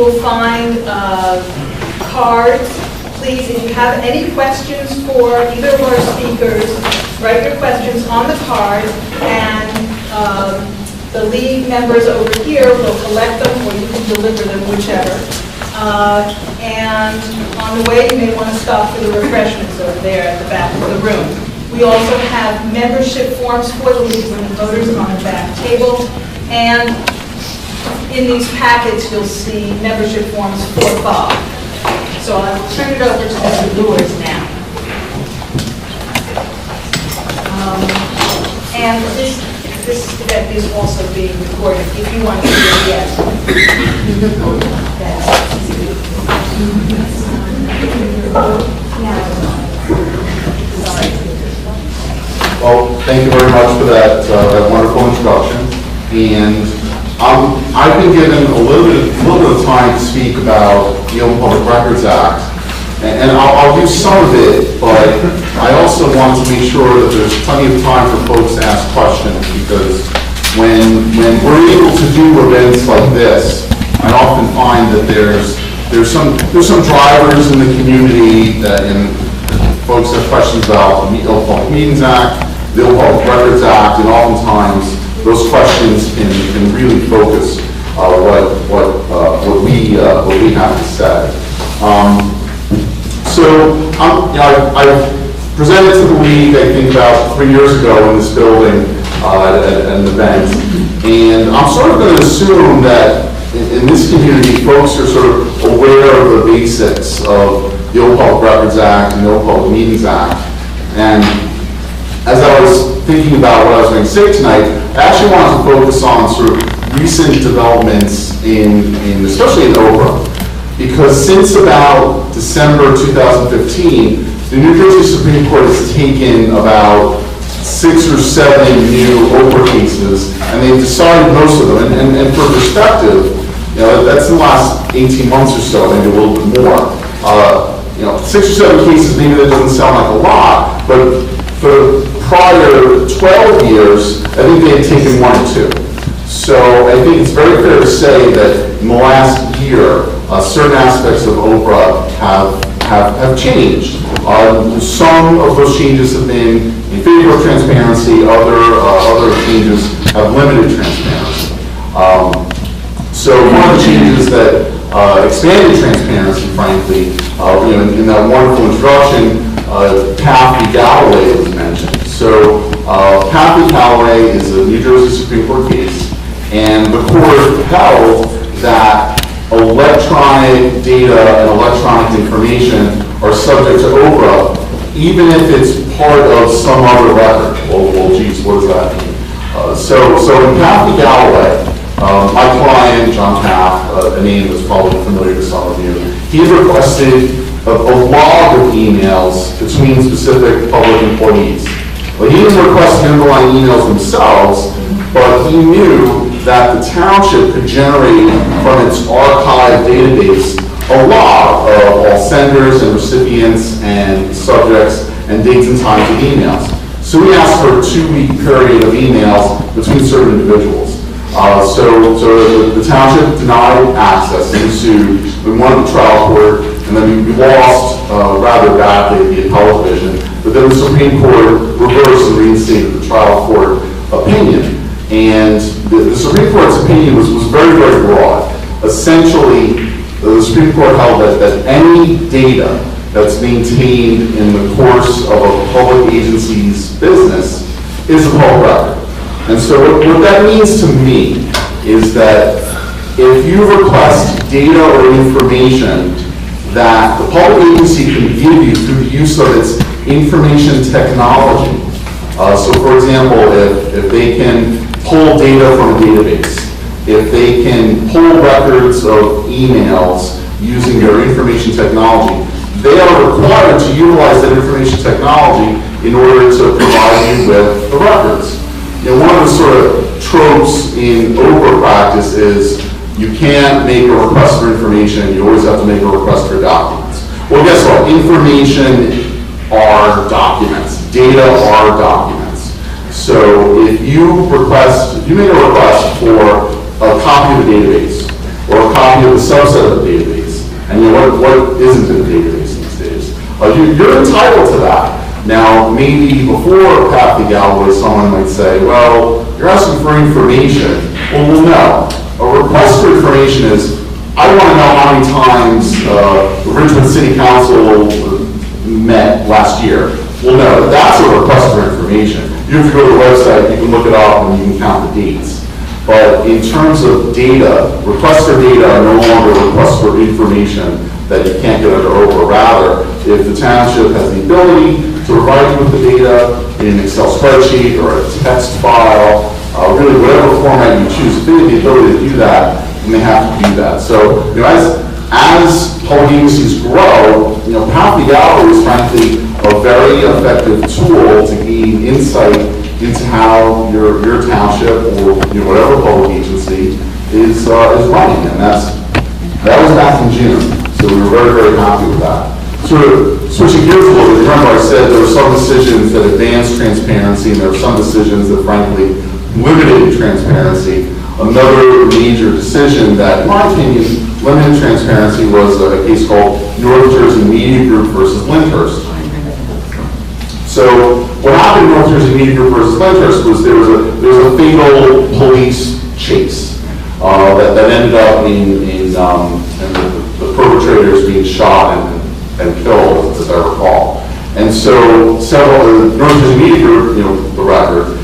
will find cards. Please, if you have any questions for either of our speakers, write your questions on the card, and the league members over here will collect them, or you can deliver them, whichever. And on the way, you may want to stop for the refreshments over there at the back of the room. We also have membership forms for the league and the voters on the back table. And in these packets, you'll see membership forms for Bob. So I'll turn it over to Mr. Lewis now. And this event is also being recorded, if you want to see it yet. Well, thank you very much for that, that wonderful introduction. And I've been given a little bit of time to speak about the Open Public Records Act. And I'll use some of it, but I also want to make sure that there's plenty of time for folks to ask questions, because when we're able to do events like this, I often find that there's some drivers in the community that folks have questions about the Open Public Meetings Act, the Open Public Records Act, and oftentimes those questions can really focus what we have to say. So I've presented to the league, I think, about 3 years ago in this building at an event, and I'm sort of going to assume that in this community, folks are sort of aware of the basics of the Open Public Records Act and the Open Public Meetings Act. And as I was thinking about what I was going to say tonight, I actually wanted to focus on sort of recent developments especially in OPRA. Because since about December 2015, the New Jersey Supreme Court has taken about 6 or 7 new OPRA cases, and they've decided most of them. And for perspective, that's in the last 18 months or so, maybe a little bit more. 6 or 7 cases, maybe that doesn't sound like a lot, but for the prior 12 years, I think they had taken 1 or 2. So I think it's very fair to say that in the last year, certain aspects of OPRA have changed. Some of those changes have been in favor of transparency. Other changes have limited transparency. So one of the changes that expanded transparency, frankly, in that wonderful introduction, Kathy Galloway was mentioned. So Kathy Galloway is a New Jersey Supreme Court case, and the court held that electronic data and electronic information are subject to OPRA, even if it's part of some other record. Well, geez, what does that mean? So in Kathy Galloway, my client, John Taft, a name that's probably familiar to some of you, he requested a log of emails between specific public employees. Well, he didn't request the underlying emails themselves, but he knew that the township could generate from its archive database a log of all senders and recipients and subjects and dates and times of emails. So we asked for a 2-week period of emails between certain individuals. So the township denied access and sued. We won the trial court, and then we lost rather badly the appellate division. But then the Supreme Court reversed and reinstated the trial court opinion. And the Supreme Court's opinion was very, very broad. Essentially, the Supreme Court held that any data that's maintained in the course of a public agency's business is a public record. And so what that means to me is that if you request data or information that the public agency can give you through the use of its information technology, so for example, if they can pull data from a database, if they can pull records of emails using their information technology, they are required to utilize that information technology in order to provide you with the records. One of the sort of tropes in OPRA practice is you can't make a request for information, you always have to make a request for documents. Well, guess what? Information are documents. Data are documents. So if you make a request for a copy of a database or a copy of the subset of the database. And what isn't in the database these days? You're entitled to that. Now, maybe before Path to Galloway, someone might say, well, you're asking for information. Well, no. A request for information is, I want to know how many times the Ridgewood City Council met last year. Well, no, that's a request for information. You have to go to the website, you can look it up, and you can count the dates. But in terms of data, requests for data are no longer requests for information that you can't get under OPRA. Rather, if the township has the ability to provide you with the data in an Excel spreadsheet or a text file, really whatever format you choose, if they have the ability to do that, then they have to do that. So, as public agencies grow, Path to Galloway is frankly a very effective tool to gain insight into how your township or whatever public agency is running, and that was back in June. So we were very, very happy with that. Sort of switching gears a little bit, remember I said there were some decisions that advanced transparency, and there were some decisions that frankly limited transparency. Another major decision that, in my opinion, limited transparency was a case called North Jersey Media Group versus Lyndhurst. So what happened in North Jersey Media Group versus Lyndhurst was there was a fatal police chase that ended up in the perpetrators being shot and killed, as I recall. And so several North Jersey Media Group, the record,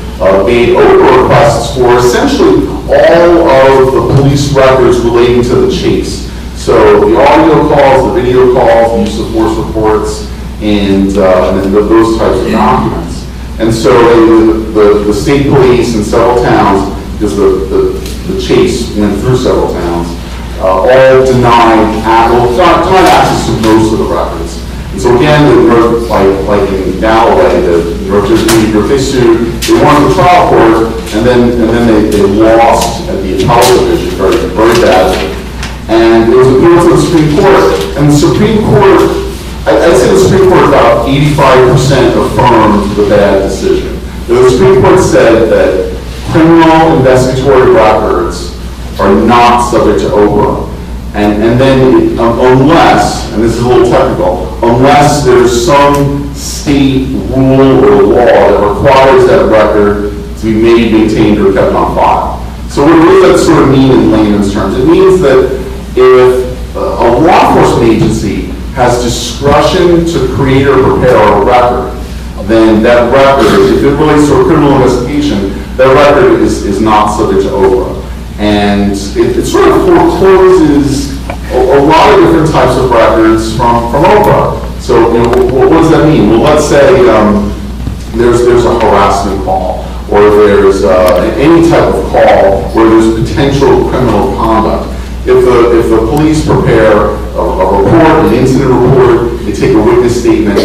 made OPRA requests for essentially all of the police records relating to the chase. So the audio calls, the video calls, the use of force reports, and then those types of documents. And so the state police in several towns, because the chase went through several towns, all denied access to most of the records. And so again, like in Galloway, the North Jersey Media Group, they sued, they won the trial court, and then they lost at the appellate division very, very badly. And it was appealed to the Supreme Court, and the Supreme Court, I'd say the Supreme Court about 85% affirmed the bad decision. The Supreme Court said that criminal investigatory records are not subject to OPRA. And then unless, and this is a little technical, unless there's some state rule or law that requires that record to be made, maintained, or kept on file. So what does that sort of mean in layman's terms? It means that if a law enforcement agency has discretion to create or prepare a record, then that record, if it relates to a criminal investigation, that record is not subject to OPRA. And it sort of forecloses a lot of different types of records from OPRA. So what does that mean? Well, let's say there's a harassment call, or there's any type of call where there's potential criminal conduct. If the police prepare a report, an incident report, they take a witness statement,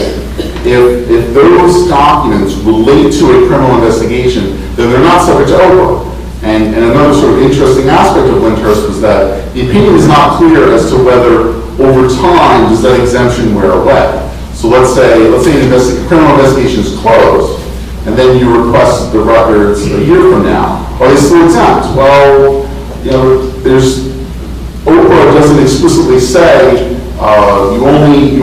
if those documents relate to a criminal investigation, then they're not subject to OPRA. And another sort of interesting aspect of Lyndhurst was that the opinion is not clear as to whether, over time, does that exemption wear away. So let's say an criminal investigation is closed, and then you request the records a year from now. Are they still exempt? Well, OPRA doesn't explicitly say you only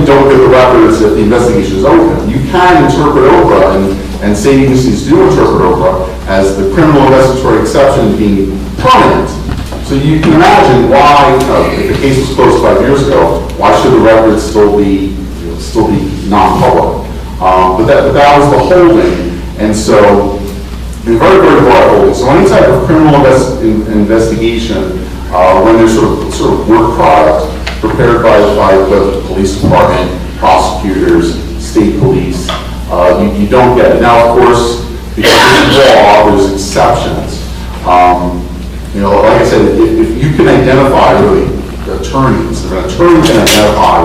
don't get the records if the investigation is open. You can interpret OPRA, and state agencies do interpret OPRA as the criminal investigatory exception being permanent. So you can imagine why, if the case was closed 5 years ago, why should the records still be non-public? But that was the holding, and so very, very broad holding. So any type of criminal investigation, when there's sort of work product prepared by the police department, prosecutors, state police, you don't get it. Now, of course, because it's law, there's exceptions. Like I said, if you can identify really attorneys, if an attorney can identify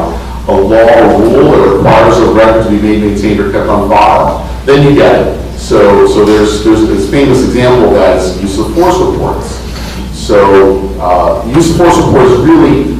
a law or rule that requires a record to be made, maintained, or kept on file, then you get it. So there's this famous example of that is use of force reports. So use of force reports really,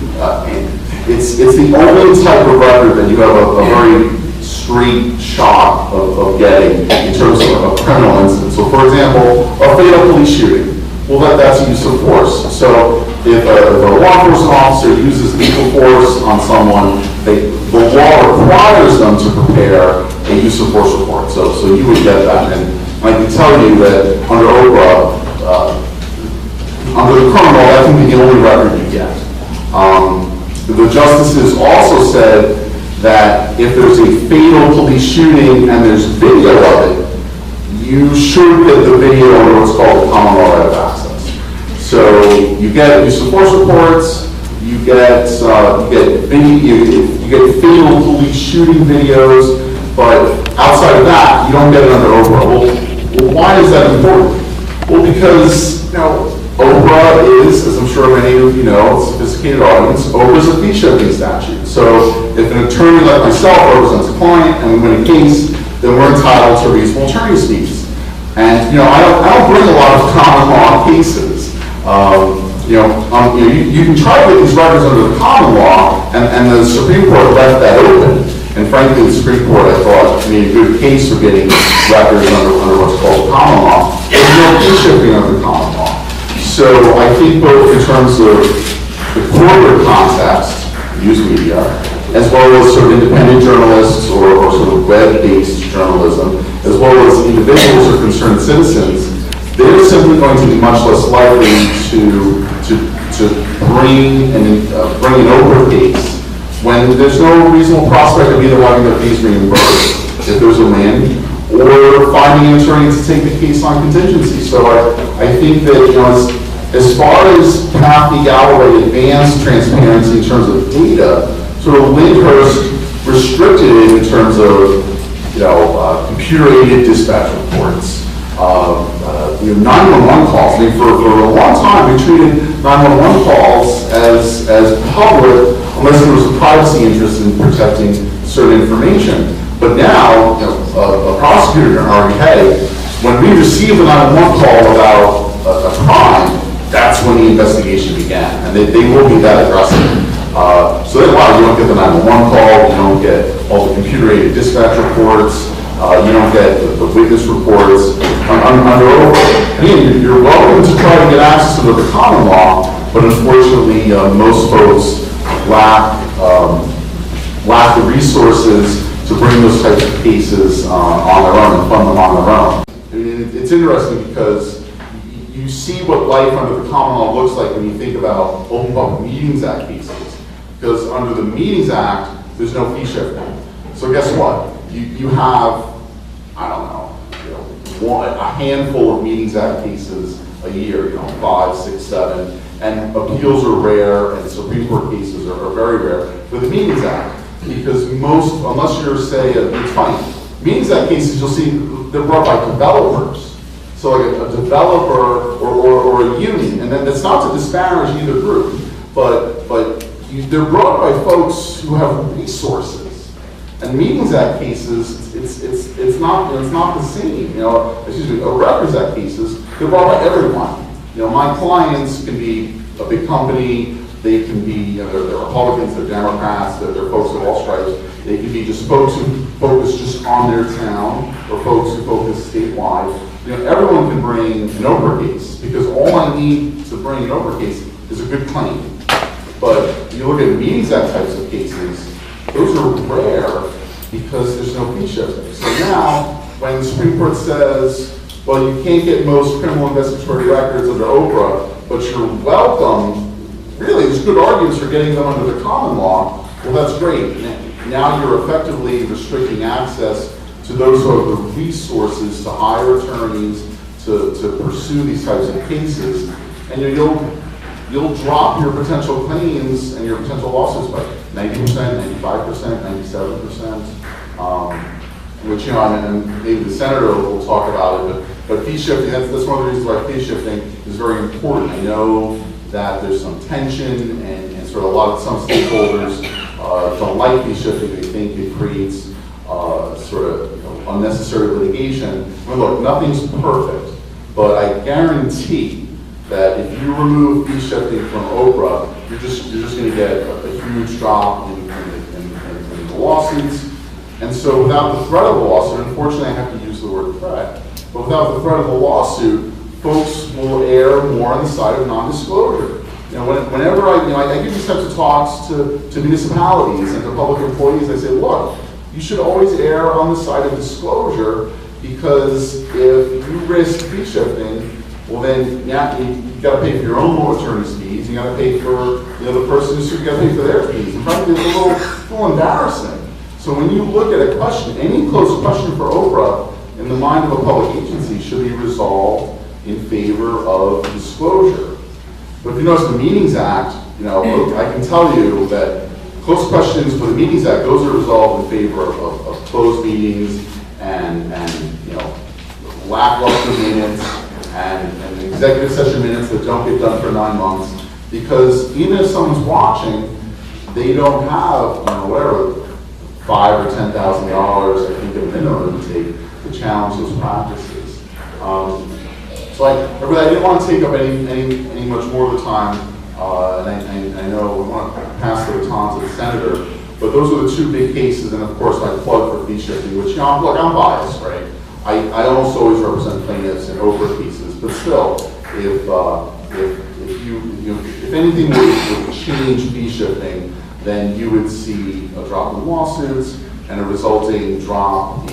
it's the only type of record that you have a very straight shot of getting in terms of a criminal incident. So for example, a fatal police shooting, well that's a use of force. So if a law enforcement officer uses lethal force on someone, the law requires them to prepare a use of force report. So you would get that. And I can tell you that under OPRA, under the current law, that can be the only record you get. The justices also said that if there's a fatal police shooting and there's video of it, you should get the video under what's called the common law right of access. So you get use of force reports, you get fatal police shooting videos, but outside of that, you don't get it under OPRA. Well, why is that important? Well, because OPRA is, as I'm sure many of you know, a sophisticated audience, OPRA is a fee shifting statute. So if an attorney like myself represents a client and we win a case, then we're entitled to reasonable attorney's fees. And I don't bring a lot of common law cases. You can try to get these records under the common law, and the Supreme Court left that open. And frankly, the Supreme Court, I thought, made a good case for getting records under what's called common law. There's no fee shifting under common law. So I think both in terms of the corporate context, news media, as well as sort of independent journalists or sort of web-based journalism, as well as individuals or concerned citizens, they're simply going to be much less likely to bring an OPRA case when there's no reasonable prospect of either having their fees reimbursed if there's a win, or finding an attorney to take the case on contingency. So I think that as far as Kathy Galloway advanced transparency in terms of data, sort of Lyndhurst restricted it in terms of computer-aided dispatch reports. 911 calls. I mean, for a long time, we treated 911 calls as public unless there was a privacy interest in protecting certain information. But now, a prosecutor can argue, hey, when we receive a 911 call about a crime, that's when the investigation began, and they will be that aggressive. So you don't get the 911 call, you don't get all the computer-aided dispatch reports, you don't get the witness reports under OPRA. Again, you're welcome to try to get access to the common law, but unfortunately, most folks lack the resources to bring those types of cases on their own and fund them on their own. I mean, it's interesting because you see what life under the common law looks like when you think about Open Public Meetings Act cases. Because under the Meetings Act, there's no fee shifting. So guess what? You have, I don't know, a handful of Meetings Act cases a year, 5, 6, 7, and appeals are rare, and Supreme Court cases are very rare for the Meetings Act. Because unless you're, say, it's funny, Meetings Act cases, you'll see, they're brought by developers. So like a developer or a union, and then it's not to disparage either group, but they're brought by folks who have resources. And Meetings Act cases, it's not the same. Records Act cases, they're brought by everyone. My clients can be a big company. They can be, they're Republicans, they're Democrats, they're folks of all stripes. They can be just folks who focus just on their town, or folks who focus statewide. Everyone can bring an OPRA case, because all I need to bring an OPRA case is a good claim. But if you look at Meetings Act types of cases, those are rare because there's no fee shifting. So now, when the Supreme Court says, well, you can't get most criminal investigatory records under OPRA, but you're welcome, really, there's good arguments for getting them under the common law, well, that's great. Now you're effectively restricting access to those who have the resources to hire attorneys to pursue these types of cases, and you'll drop your potential claims and your potential losses by 90%, 95%, 97%, which, and maybe the senator will talk about it, but fee shifting, that's one of the reasons why fee shifting is very important. I know that there's some tension and sort of some stakeholders don't like fee shifting. They think it creates sort of unnecessary litigation. I mean, look, nothing's perfect, but I guarantee that if you remove fee shifting from OPRA, you're just going to get a huge drop in the lawsuits. And so without the threat of a lawsuit, unfortunately I have to use the word threat, but without the threat of a lawsuit, folks will err more on the side of non-disclosure. Whenever I give these types of talks to municipalities and to public employees, I say, look, you should always err on the side of disclosure, because if you risk fee shifting, well then, yeah, you got to pay for your own law attorney's fees. You got to pay for the person who's got to pay for their fees. And frankly, it's a little embarrassing. So when you look at a question, any close question for OPRA in the mind of a public agency should be resolved in favor of disclosure. But if you notice the Meetings Act, I can tell you that close questions for the Meetings Act, those are resolved in favor of closed meetings and lackluster minutes and executive session minutes that don't get done for 9 months. Because even if someone's watching, they don't have, whatever, $5,000 or $10,000, I think, at a minimum to take to challenge those practices. So I didn't want to take up any much more of the time, and I know we want to pass the baton to the senator, but those are the two big cases, and of course my plug for fee shifting, which, look, I'm biased, right? I almost always represent plaintiffs in OPRA cases, but still, if anything would change fee shifting, then you would see a drop in lawsuits and a resulting drop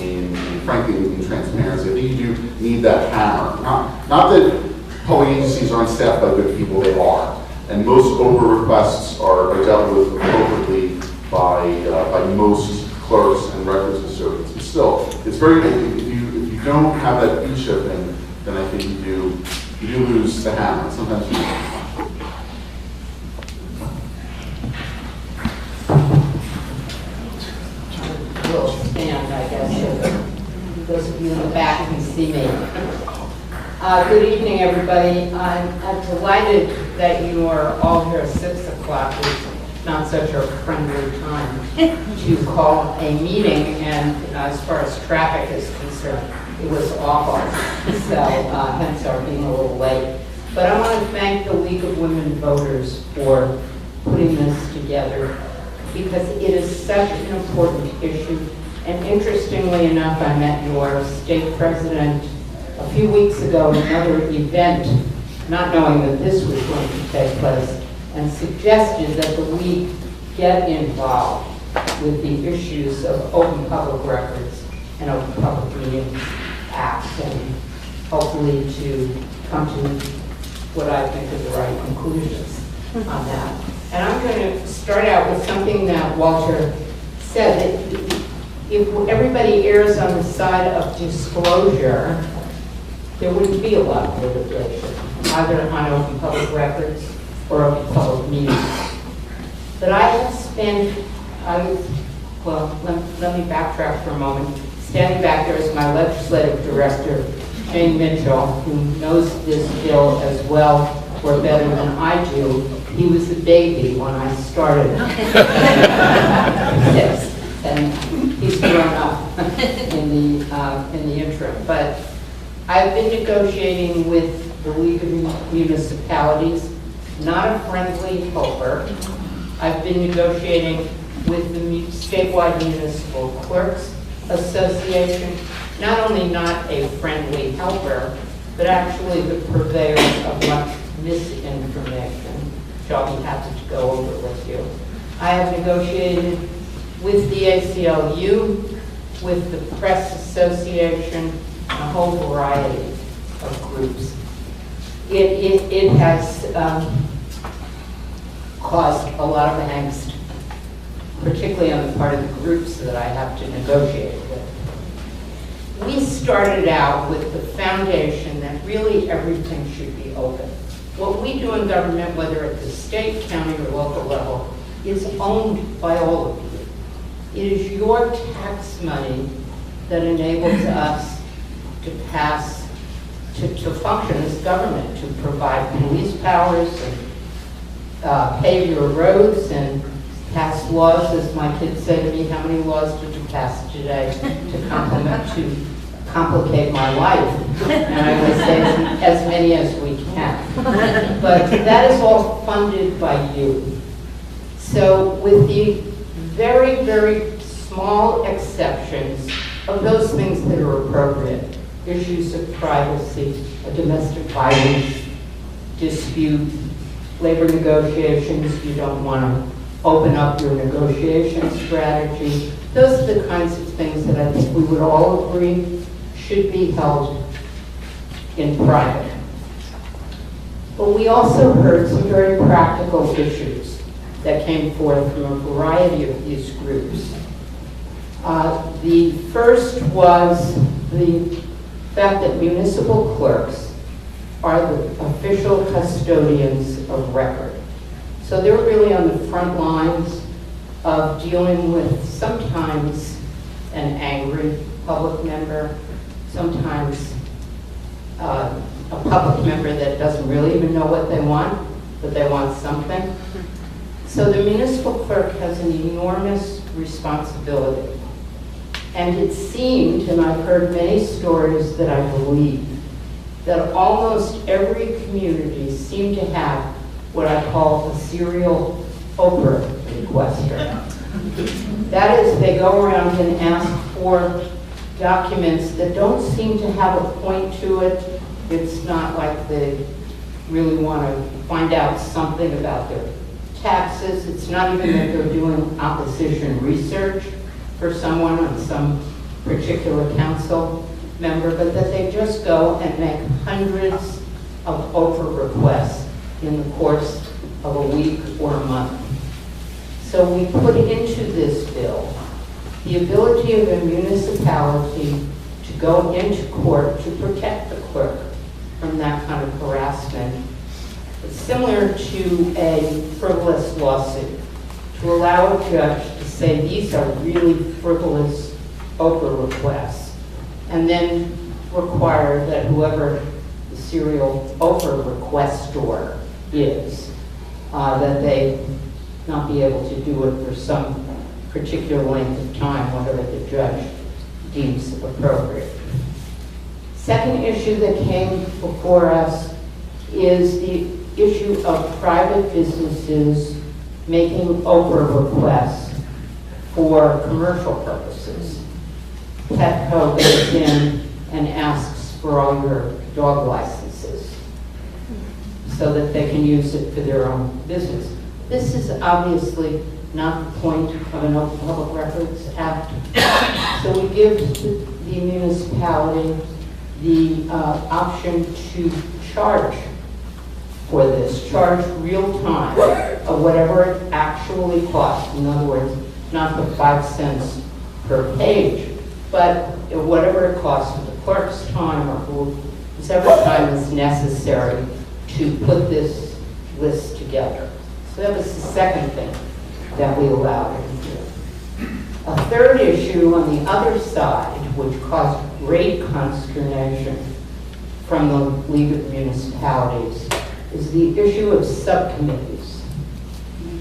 frankly, in transparency. I think you do need that hammer. Not that public agencies aren't staffed by good people, they are. And most OPRA requests are dealt with appropriately by most clerks and records custodians. But still, it's very, if you don't have that fee shifting, then I think you do lose the hammer. Sometimes you will stand, I guess, so those of you in the back can see me. Good evening, everybody. I'm delighted that you are all here at 6 o'clock. It's not such a friendly time to call a meeting, and as far as traffic is concerned, it was awful. So hence our being a little late. But I want to thank the League of Women Voters for putting this together, because it is such an important issue. And interestingly enough, I met your state president a few weeks ago at another event, not knowing that this was going to take place, and suggested that the league get involved with the issues of open public records and open public meetings acts, and hopefully to come to what I think are the right conclusions on that. And I'm going to start out with something that Walter said, that if everybody errs on the side of disclosure, there wouldn't be a lot of litigation, either on open public records or open public meetings. But I have spent, let me backtrack for a moment. Standing back there is my legislative director, Jane Mitchell, who knows this bill as well or better than I do. He was a baby when I started. Yes, and he's grown up in the interim. But I've been negotiating with the League of Municipalities, not a friendly helper. I've been negotiating with the statewide Municipal Clerks Association, not only not a friendly helper, but actually the purveyor of much misinformation, which I'll be happy to go over with you. I have negotiated with the ACLU, with the Press Association, a whole variety of groups. It has caused a lot of angst, particularly on the part of the groups that I have to negotiate with. We started out with the foundation that really everything should be open. What we do in government, whether at the state, county, or local level, is owned by all of you. It is your tax money that enables us to pass, to function as government, to provide police powers and pave your roads and pass laws. As my kids say to me, how many laws did you pass today to complicate my life? And I would say as many as we can. But that is all funded by you. So with the very, very small exceptions of those things that are appropriate, issues of privacy, a domestic violence dispute, labor negotiations, you don't want to open up your negotiation strategy. Those are the kinds of things that I think we would all agree should be held in private. But we also heard some very practical issues that came forth from a variety of these groups. The first was the fact that municipal clerks are the official custodians of record. So they're really on the front lines of dealing with sometimes an angry public member, sometimes a public member that doesn't really even know what they want, but they want something. So the municipal clerk has an enormous responsibility. And it seemed, and I've heard many stories that I believe, that almost every community seemed to have what I call a serial OPRA requester. That is, they go around and ask for documents that don't seem to have a point to it. It's not like they really want to find out something about their taxes. It's not even that they're doing opposition research for someone on some particular council member, but that they just go and make hundreds of OPRA requests in the course of a week or a month. So we put into this bill the ability of a municipality to go into court to protect the clerk from that kind of harassment. It's similar to a frivolous lawsuit, to allow a judge to say these are really frivolous OPRA requests, and then require that whoever the serial OPRA requestor is, that they not be able to do it for some particular length of time, whatever the judge deems appropriate. Second issue that came before us is the issue of private businesses making OPRA requests for commercial purposes. Petco goes in and asks for all your dog licenses so that they can use it for their own business. This is obviously not the point of an Open Public Records Act. So we give the municipality the option to charge for this, charge real time of whatever it actually costs. In other words, not the 5 cents per page, but whatever it costs for the clerk's time or whoever time is necessary to put this list together. So that was the second thing that we allowed in here. A third issue on the other side, which caused great consternation from the League of Municipalities, is the issue of subcommittees.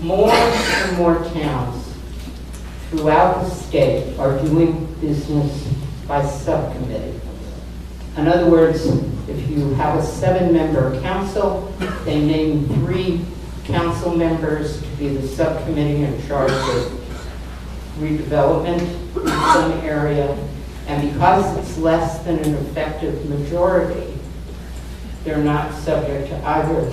More and more towns throughout the state are doing business by subcommittee. In other words, if you have a 7-member council, they name 3 council members to be the subcommittee in charge of redevelopment in some area, and because it's less than an effective majority, they're not subject to either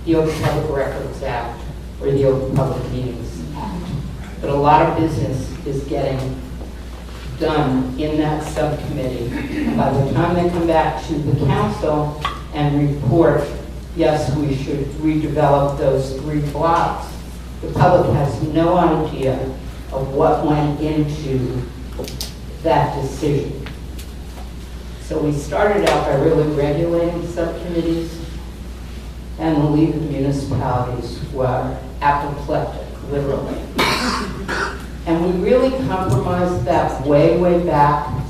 the Open Public Records Act or the Open Public Meetings Act. But a lot of business is getting done in that subcommittee. By the time they come back to the council and report, yes, we should redevelop those 3 blocks, the public has no idea of what went into that decision. So we started out by really regulating subcommittees, and the League of Municipalities were apoplectic, literally. And we really compromised that way, way back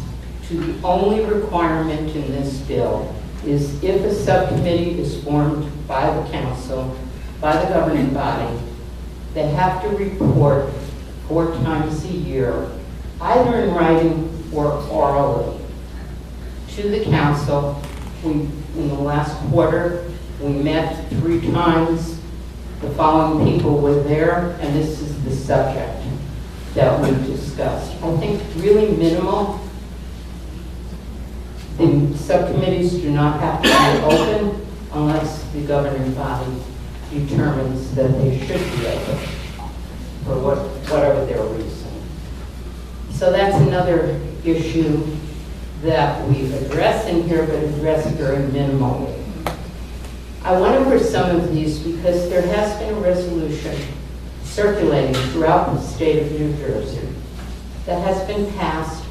to the only requirement in this bill is if a subcommittee is formed by the council, by the governing body, they have to report 4 times a year, either in writing or orally, to the council. In the last quarter, we met 3 times. The following people were there, and this is the subject that we discussed. I think really minimal. The subcommittees do not have to be open unless the governing body determines that they should be able, for whatever their reason. So that's another issue that we've addressed in here, but addressed very minimally. I went over some of these because there has been a resolution circulating throughout the state of New Jersey that has been passed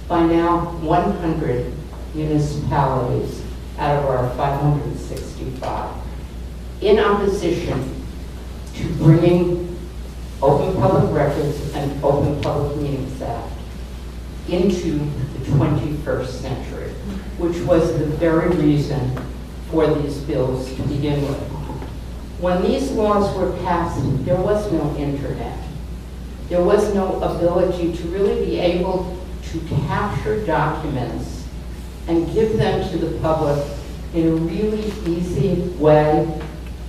by now 100 municipalities out of our 565 in opposition to bringing Open Public Records and Open Public Meetings Act into the 21st century, which was the very reason for these bills to begin with. When these laws were passed, there was no internet. There was no ability to really be able to capture documents and give them to the public in a really easy way.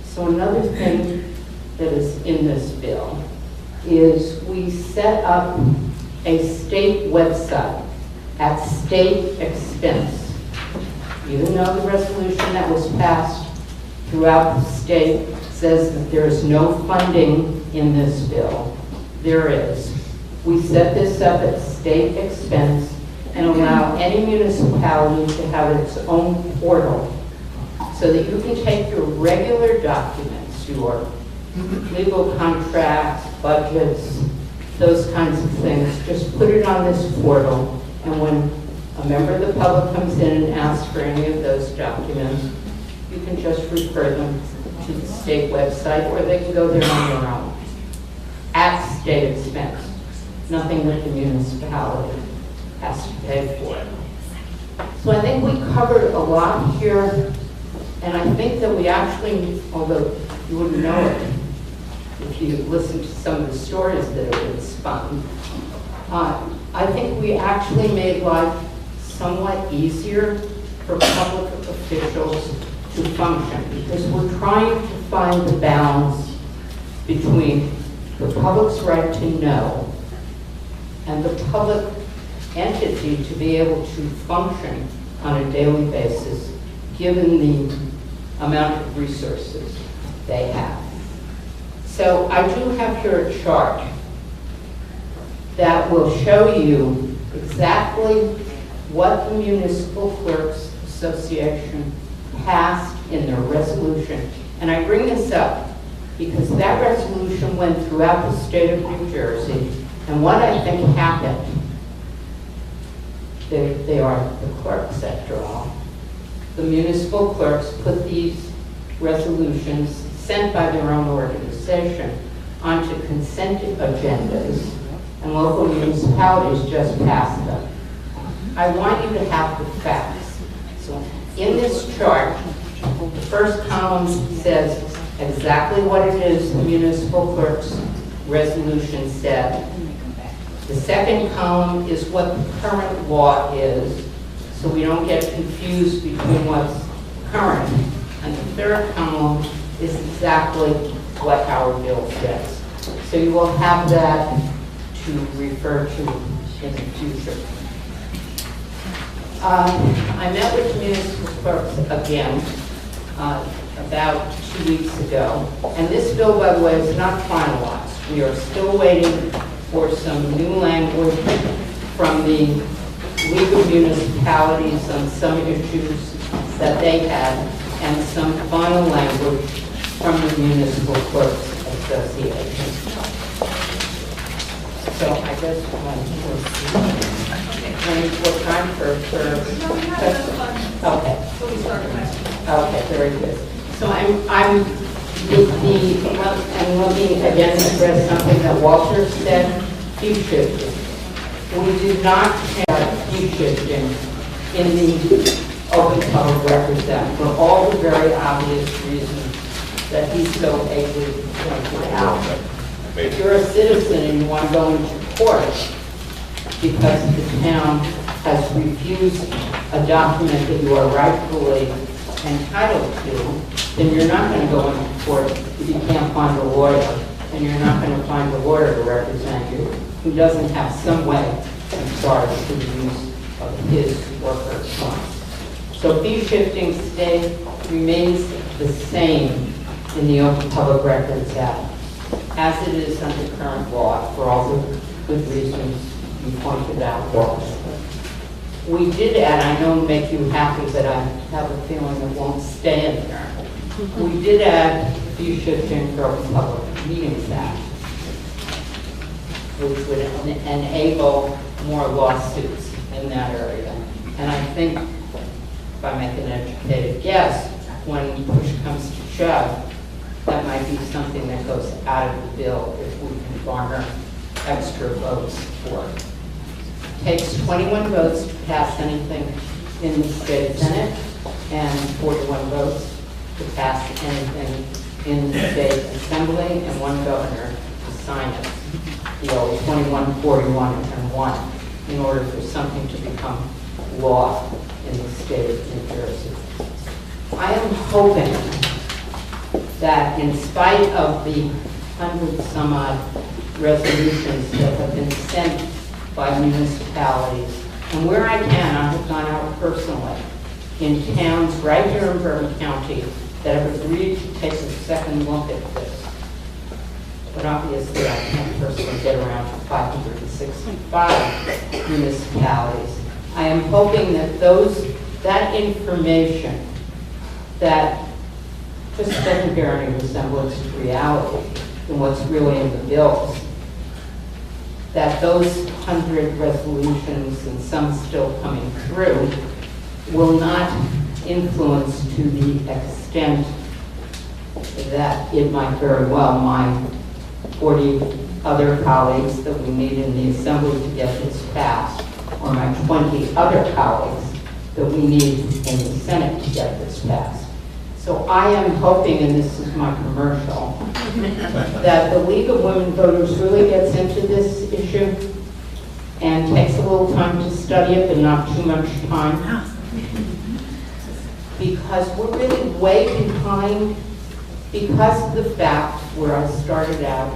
So another thing that is in this bill is we set up a state website at state expense. Even though the resolution that was passed throughout the state says that there is no funding in this bill, there is. We set this up at state expense and allow any municipality to have its own portal so that you can take your regular documents, your legal contracts, budgets, those kinds of things, just put it on this portal, and when a member of the public comes in and asks for any of those documents, you can just refer them to the state website, or they can go there on their own at state expense. Nothing that the municipality has to pay for. So I think we covered a lot here, and I think that we actually, although you wouldn't know it if you listened to some of the stories that have been spun, I think we actually made life somewhat easier for public officials to function, because we're trying to find the balance between the public's right to know and the public entity to be able to function on a daily basis, given the amount of resources they have. So I do have here a chart that will show you exactly what the Municipal Clerks Association passed in their resolution. And I bring this up because that resolution went throughout the state of New Jersey, and what I think happened, they are the clerks after all. The municipal clerks put these resolutions sent by their own organization onto consent agendas, and local municipalities just passed them. I want you to have the facts. So in this chart, the first column says exactly what it is the municipal clerk's resolution said. The second column is what the current law is, so we don't get confused between what's current. And the third column is exactly what our bill says. So you will have that to refer to in the future. I met with municipal clerks again about 2 weeks ago, and this bill, by the way, is not finalized. We are still waiting for some new language from the League of Municipalities on some issues that they had, and some final language from the Municipal Clerks Association. So I guess what time for questions? Okay. Okay, very good. So I'm and let me again address something that Walter said, fee shifting. We do not have fee shifting in the Open Public Records Act for all the very obvious reasons that he's so ably pointed out. If you're a citizen and you want to go into court because the town has refused a document that you are rightfully entitled to, then you're not going to go into court if you can't find a lawyer, and you're not going to find a lawyer to represent you who doesn't have some way to charge for the use of his workers' funds. So fee shifting remains the same in the Open Public Records Act, as it is under current law, for all the good reasons you pointed out. We did add, I know it'll make you happy, but I have a feeling it won't stay in there. We did add fee shifting for Open Public Meetings Act, which would enable more lawsuits in that area. And I think, if I make an educated guess, when push comes to shove, that might be something that goes out of the bill if we can garner extra votes for it. It takes 21 votes to pass anything in the state Senate and 41 votes to pass anything in the state assembly and one governor to sign it. The old 21, 41, and 1 in order for something to become law in the state of New Jersey. I am hoping that in spite of the 100-some-odd resolutions that have been sent by municipalities, and where I can, I have gone out personally in towns right here in Bourbon County that have agreed to take a second look at this. But obviously I can't personally get around to 565 municipalities. I am hoping that that information that just doesn't bear any resemblance to reality and what's really in the bills, that those 100 resolutions and some still coming through will not influence to the extent that it might very well my 40 other colleagues that we need in the Assembly to get this passed, or my 20 other colleagues that we need in the Senate to get this passed. So I am hoping, and this is my commercial, that the League of Women Voters really gets into this issue and takes a little time to study it, but not too much time. Because we're really way behind because of the fact where I started out,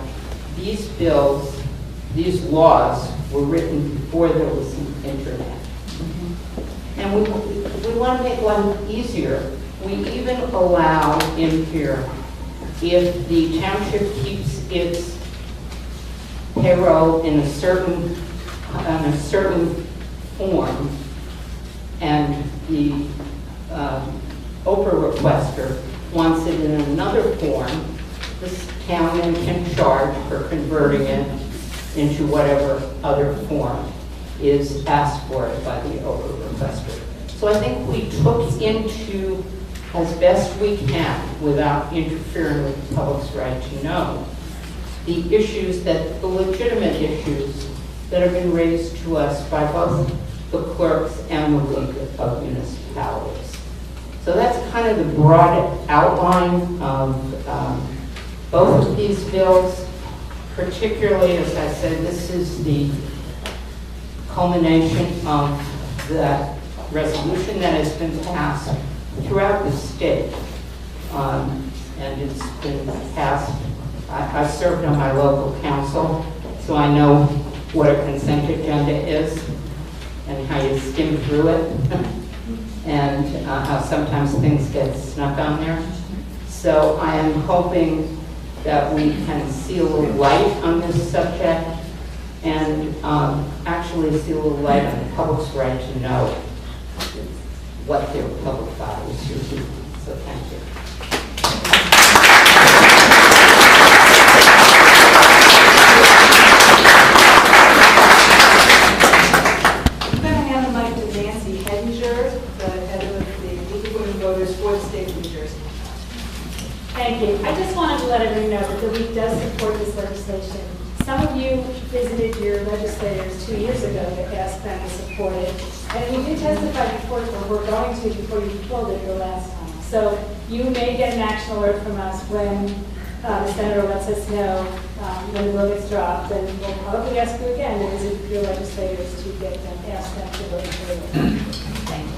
these bills, these laws were written before there was an internet. And we want to make one easier. We even allow in here, if the township keeps its payroll in a certain form, and the OPRA requester wants it in another form, this town then can charge for converting it into whatever other form is asked for by the OPRA requester. So I think we took into, as best we can, without interfering with the public's right to know, the issues the legitimate issues that have been raised to us by both the clerks and the League of Municipalities. So that's kind of the broad outline of both of these bills. Particularly, as I said, this is the culmination of the resolution that has been passed throughout the state. And it's been passed. I served on my local council, so I know what a consent agenda is and how you skim through it and how sometimes things get snuck on there. So I am hoping that we can see a little light on this subject and actually see a little light on the public's right to know what their public bodies should do. So thank you. Thank you. I just wanted to let everyone know that the League does support this legislation. Some of you visited your legislators 2 years ago to ask them to support it. And you did testify before, or were going to before you pulled it the last time. So you may get an action alert from us when the senator lets us know when the vote is dropped. And we'll probably ask you again to visit your legislators to get them, ask them to vote in favor. Thank you.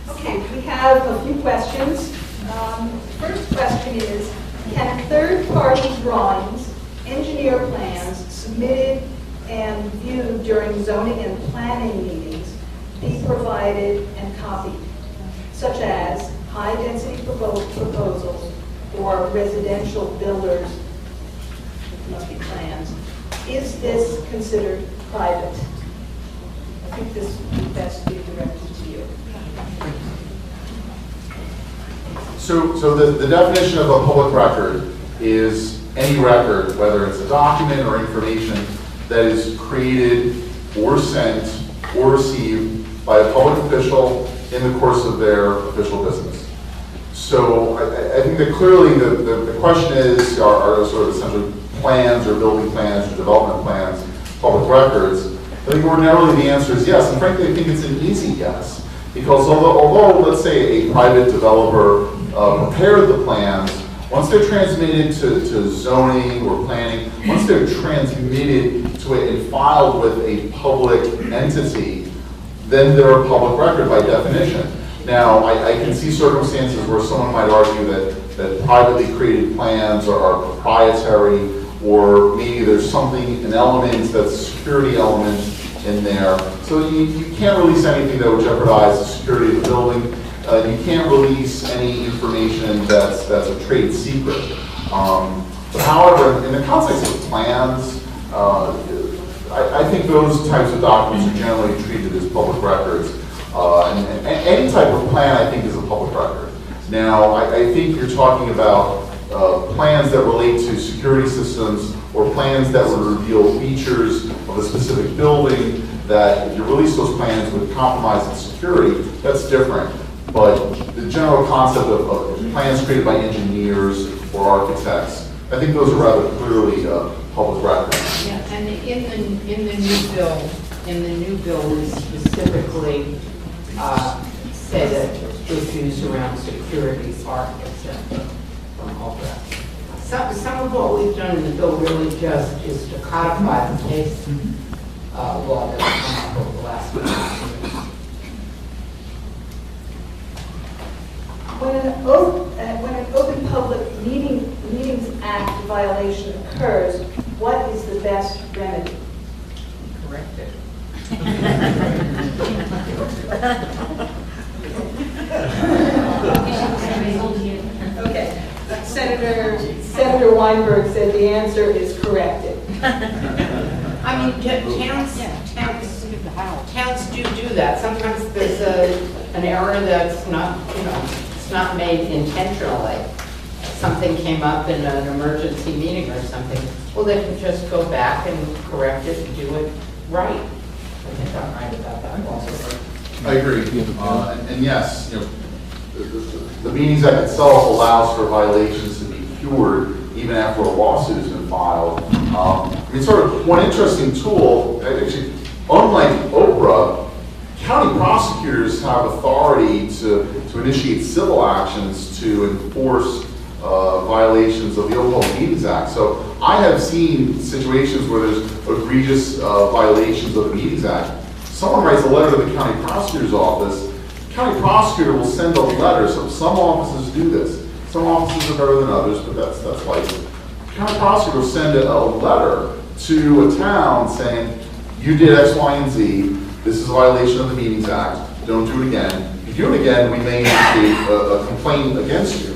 Okay, we have a few questions. First question is, can third-party drawings, engineer plans submitted and viewed during zoning and planning meetings be provided and copied, such as high-density proposals or residential builders, must be plans, is this considered private? I think this would best be directed to you. So the definition of a public record is any record, whether it's a document or information, that is created or sent or received by a public official in the course of their official business. So I think that clearly the question is, are sort of essentially plans or building plans or development plans public records? I think ordinarily the answer is yes, and frankly I think it's an easy yes. Because although let's say a private developer prepared the plans, once they're transmitted to zoning or planning, once they're transmitted to it and filed with a public entity, then they're a public record by definition. Now, I can see circumstances where someone might argue that privately created plans are proprietary, or maybe there's something, an element that's a security element in there. So you can't release anything that would jeopardize the security of the building. You can't release any information that's a trade secret. But however, in the context of plans, I think those types of documents are generally treated as public records. And any type of plan, I think, is a public record. Now, I think you're talking about plans that relate to security systems or plans that would reveal features of a specific building that, if you release those plans, would compromise its security. That's different. But the general concept of plans created by engineers or architects, I think those are rather clearly public records. Yeah, and in the new bill, we specifically say that issues around security are exempt from all that. Some of what we've done in the bill really just is to codify the case law that's come up over the last few years. When an Open Public Meetings Act violation occurs, what is the best remedy? Correct it. Okay. Senator Weinberg said the answer is corrected. I mean, towns do that. Sometimes there's an error that's not, it's not made intentionally. Something came up in an emergency meeting or something. Well, they can just go back and correct it and do it right. I think I'm right about that also. I agree. And yes, the Meetings Act itself allows for violations to be cured even after a lawsuit has been filed. I mean, sort of one interesting tool, actually, unlike OPRA, county prosecutors have authority to initiate civil actions to enforce violations of the Oklahoma Meetings Act. So I have seen situations where there's egregious violations of the Meetings Act. Someone writes a letter to the county prosecutor's office. The county prosecutor will send a letter. So some offices do this. Some offices are better than others, but that's life. The county prosecutor will send a letter to a town saying, you did X, Y, and Z. This is a violation of the Meetings Act. Don't do it again. If you do it again, we may initiate a complaint against you.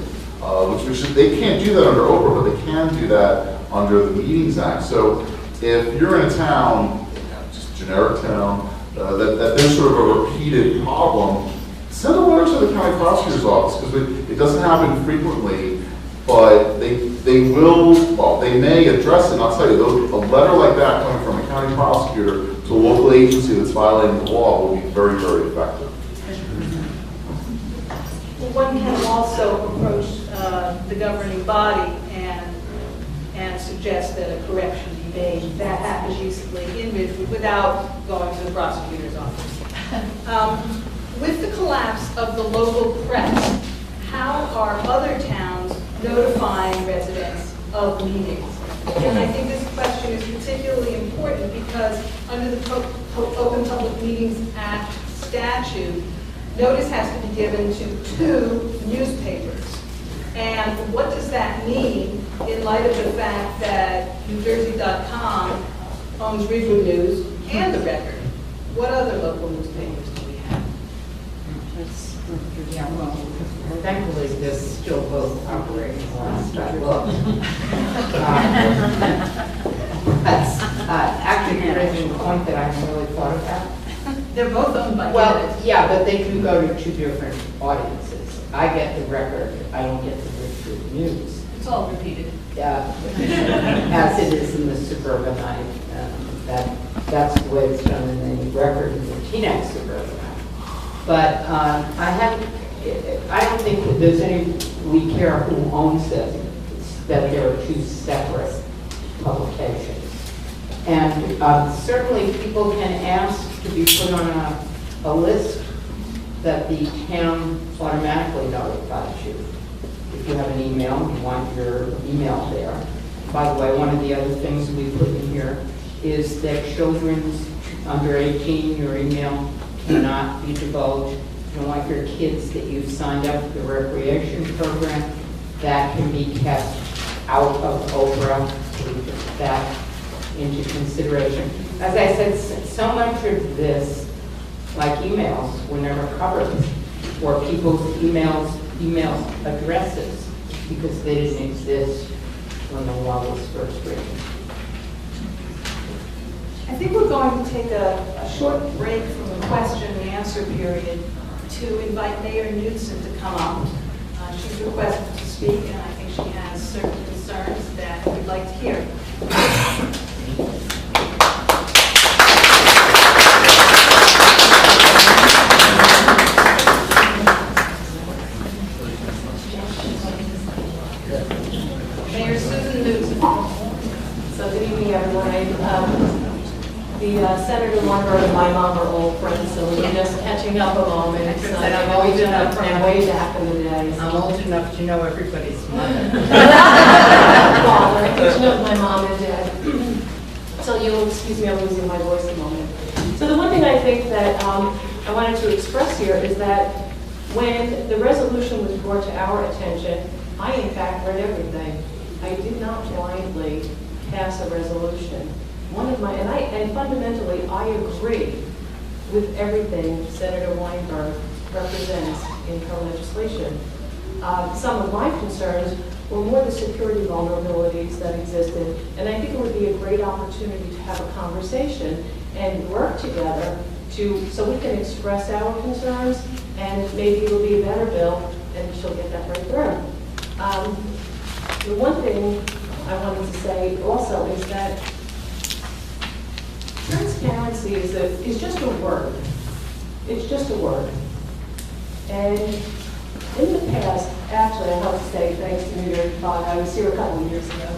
Which they can't do that under OPRA, but they can do that under the Meetings Act. So if you're in a town, just generic town, that there's sort of a repeated problem, send a letter to the county prosecutor's office, because it doesn't happen frequently, but they will, well, they may address it. And I'll tell you, a letter like that coming from a county prosecutor to a local agency that's violating the law will be very, very effective. One can also approach the governing body and suggest that a correction be made. That happens usually in Ridgewood without going to the prosecutor's office. With the collapse of the local press, how are other towns notifying residents of meetings? And I think this question is particularly important because under the Open Public Meetings Act statute, notice has to be given to 2 newspapers. And what does that mean in light of the fact that NJ-OPMA owns Ridgewood News and The Record? What other local newspapers do we have? Yeah, well, thankfully, they're still both operating last I looked. That's actually raising a point that I haven't really thought about. They're both owned by Well, candidates. yeah, but they do go to two different audiences. I get the Record, I don't get the Ridgewood News. It's all repeated. As it is in the suburbanite, that's the way it's done in the Record in the Teaneck suburbanite. But I don't think that there's any, we care who owns it, it's that there are two separate publications. And certainly people can ask to be put on a list that the town automatically notifies you. If you have an email, you want your email there. By the way, one of the other things we put in here is that children under 18, your email cannot be divulged. You don't want your kids that you've signed up for the recreation program, that can be kept out of OPRA. We took that into consideration. As I said, so much of this, like emails, were never covered, or people's email addresses, because they didn't exist when the law was first written. I think we're going to take a short break from the question and answer period to invite Mayor Knudsen to come up. She's requested to speak, and I think she has certain concerns that we'd like to hear. Mayor Susan Knudsen. So good evening, everyone. The Senator Warner and my mom are old friends, so we're just catching up a moment. I'm old enough from now. way back in the days. I'm old enough to know everybody's mother. Father, each of my mom and dad. So you'll excuse me, I'm losing my voice a moment. So the one thing I think that I wanted to express here is that when the resolution was brought to our attention, I in fact read everything. I did not blindly pass a resolution. And fundamentally, I agree with everything Senator Weinberg represents in her legislation. Some of my concerns were more the security vulnerabilities that existed, and I think it would be a great opportunity to have a conversation and work together so we can express our concerns, and maybe it'll be a better bill, and she'll get that right through. The one thing I wanted to say also is that transparency is just a word. It's just a word. And in the past, actually, I have to say thanks to New York Times. I was here a couple of years ago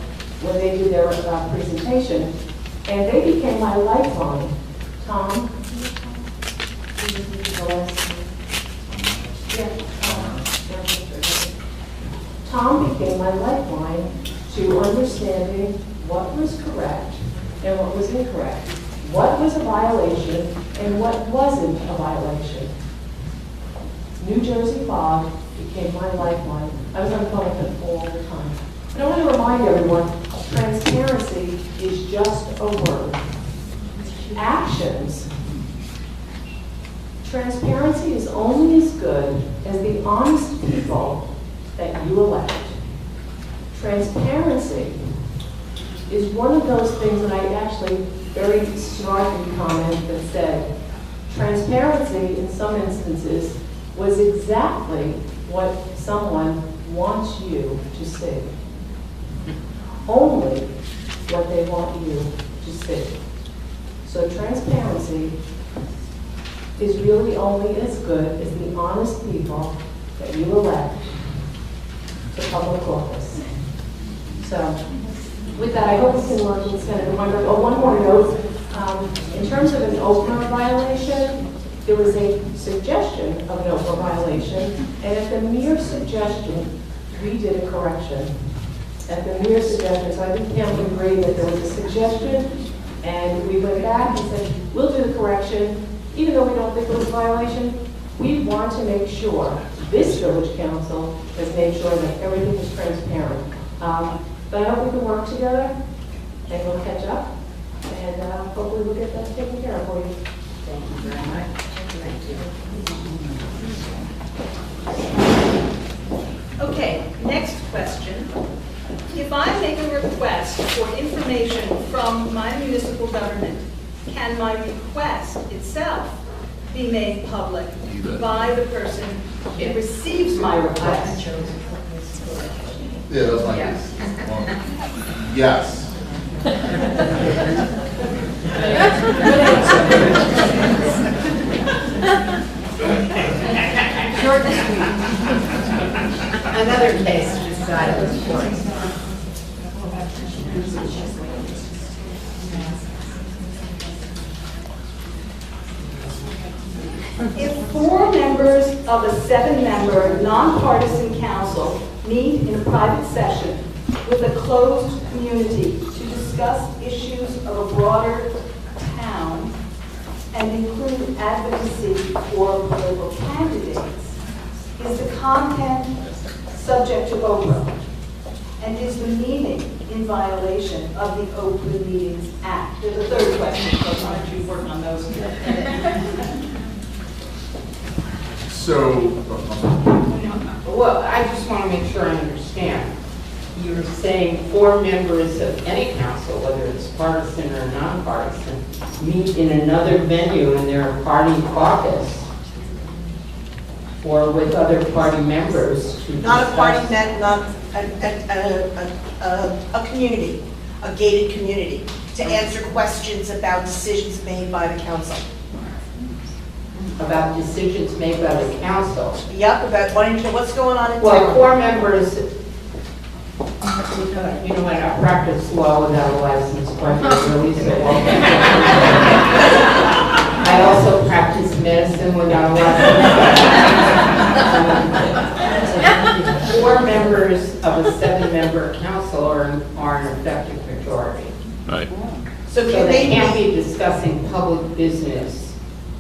when they did their presentation, and they became my lifeline. Tom? Tom became my lifeline to understanding what was correct and what was incorrect, what was a violation and what wasn't a violation. New Jersey Fog became my lifeline. I was on the phone with him all the time. And I want to remind everyone, transparency is just a word. Actions. Transparency is only as good as the honest people that you elect. Transparency is one of those things that I actually very snarky comment that said, transparency in some instances was exactly what someone wants you to see. Only what they want you to see. So transparency is really only as good as the honest people that you elect to public office. So with that, I hope we can work with Senator Weinberg. Oh, one more note. In terms of an OPMA violation, there was a suggestion of an OPMA violation, and at the mere suggestion, we did a correction. At the mere suggestion, so I think Pam would agree that there was a suggestion, and we went back and said, we'll do the correction, even though we don't think it was a violation. We want to make sure, this village council has made sure that everything is transparent. But I hope we can work together, and we'll catch up, and hopefully we'll get that taken care of for you. Thank you very much. Okay, next question. If I make a request for information from my municipal government, can my request itself be made public by the person who receives my request? Yeah, that's my guess. Yes. Short and sweet. Another case decided this point. If 4 members of a 7-member nonpartisan council meet in a private session with a closed community to discuss issues of a broader town and include advocacy for political candidates, is the content subject to OPRA? And is the meeting in violation of the Open Meetings Act? There's a third question, so why don't you work on those? So, Well, I just want to make sure I understand. You're saying 4 members of any council, whether it's partisan or nonpartisan, meet in another venue in their party caucus or with other party members to Not a discuss- party, not a community, a gated community, to answer questions about decisions made by the council. about decisions made by the council. Yep, about what's going on in Well, town. 4 members, you know what, I practice law without a license, quite really, so I also practice medicine without a license. 4 members of a 7-member council are an effective majority. Right. So So can they they can't be, be discussing public business